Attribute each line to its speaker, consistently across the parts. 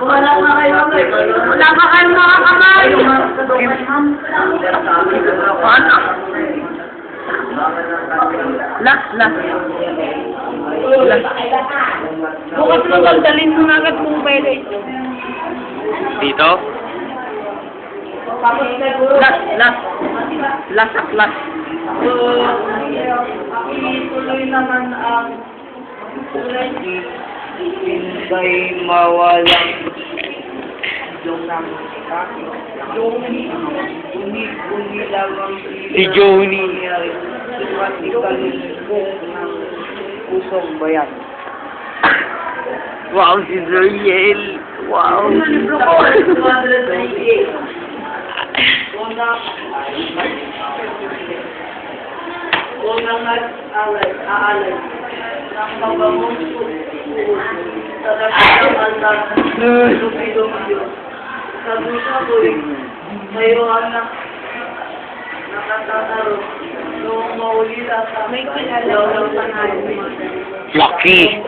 Speaker 1: Wala pa kayo mga kamay. Ano? Last. Bukas na magdalhin mo na agad kung pwede.
Speaker 2: Dito?
Speaker 1: Last.
Speaker 3: Ituloy naman ang hindi mawalang Joni lamang
Speaker 2: Si Joni.
Speaker 3: Pati kalumpong ng pusong bayan.
Speaker 2: Wow, si Zuriel. Wow.
Speaker 3: Unang aalay ng mabangong sa dakilang altar lupilong Diyos. Sa busa ko'y mayroon na nakatataro noong maulila sa may kinalaw ng panahon.
Speaker 2: Lucky.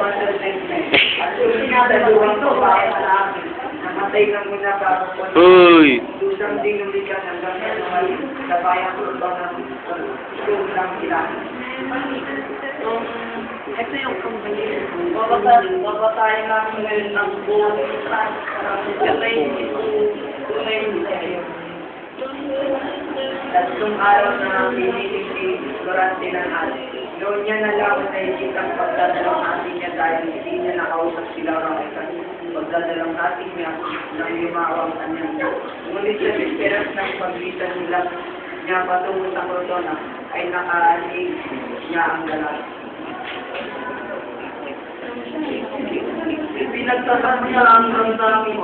Speaker 3: Sinasaluhan ko para sa akin. Namatay na muna para po.
Speaker 2: Uy.
Speaker 3: Dusang dinulikan hanggang sa bayan ko ba ng ng ilan. Ito yung company. Babatayin namin ngayon ng buong tunay tatlong araw na piniling durante ng atin. Noon niya nalaman na hindi ang pagdadalang atin niya dahil hindi niya nakausap sila rakitan. Pagdadalang atin niya nang lumawang kanyang. Ngunit sa esperas ng paglitan nila niya patungo sa Cortona ay nakaanig niya ang galat. Pinagtatak niya ang ramdamin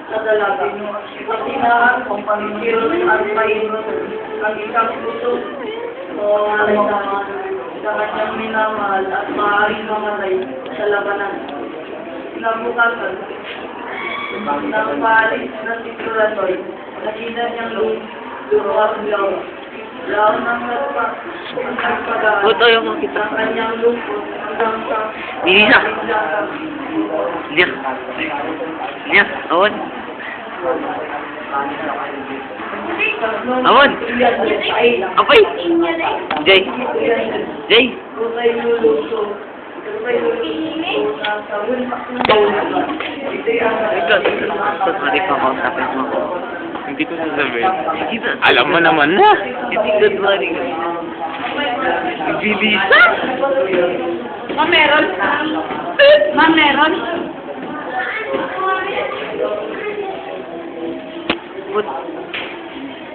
Speaker 3: sa dalaga. Pasinaan kung pamikiros at mainos ang isang puso o sa kanyang minamahal at maaaring mamatay sa labanan. Nabukasan ng paalis na si Turatoy, nakita niyang luruang law. Law ng nagpagaan
Speaker 2: Puto yung makita.
Speaker 3: ng kanyang lungkot hanggang sa
Speaker 2: Nilisa. Niya. Awan. Awan. Apay. Jay.
Speaker 3: Tutay luluso.
Speaker 2: Ito, sorry pa kausapin mo ako. Hindi ko sasabihin. Alam mo naman na. Hindi ko sasabihin. Bilisa.
Speaker 1: Meron?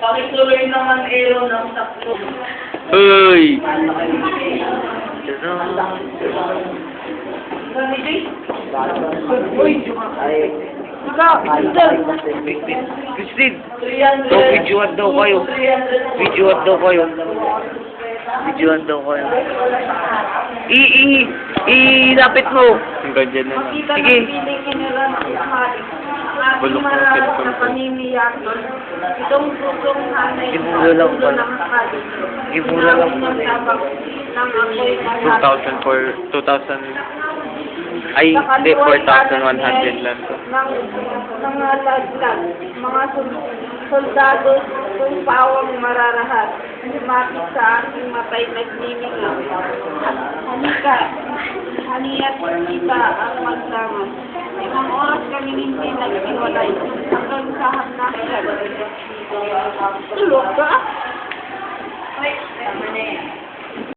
Speaker 3: Pakituloy naman Aaron ng sakto.
Speaker 2: Uy. Christine. Videoan daw kayo. Ilapit mo. Ganyan na lang.
Speaker 1: Makita
Speaker 2: Sige.
Speaker 1: ng piling kinira ng sakali. Ang ating mararap na paniniyak doon. Itong pusong hanay sa
Speaker 2: Iburo lang
Speaker 1: dulo
Speaker 2: pala.
Speaker 1: ng sakali.
Speaker 2: Iburo lang
Speaker 1: Ng
Speaker 2: pala.
Speaker 1: tabak ng apoy na
Speaker 2: 2,000. Ay, hindi. 4,100 lang to.
Speaker 1: ng mga laglag, mga soldado kung pawang mararahat, lumapit sa aking matay nagniningaw. Haniya't kita ang magsama. Limang oras kami hindi nagsiwalay hanggang sa hapnakan. Tulog ka?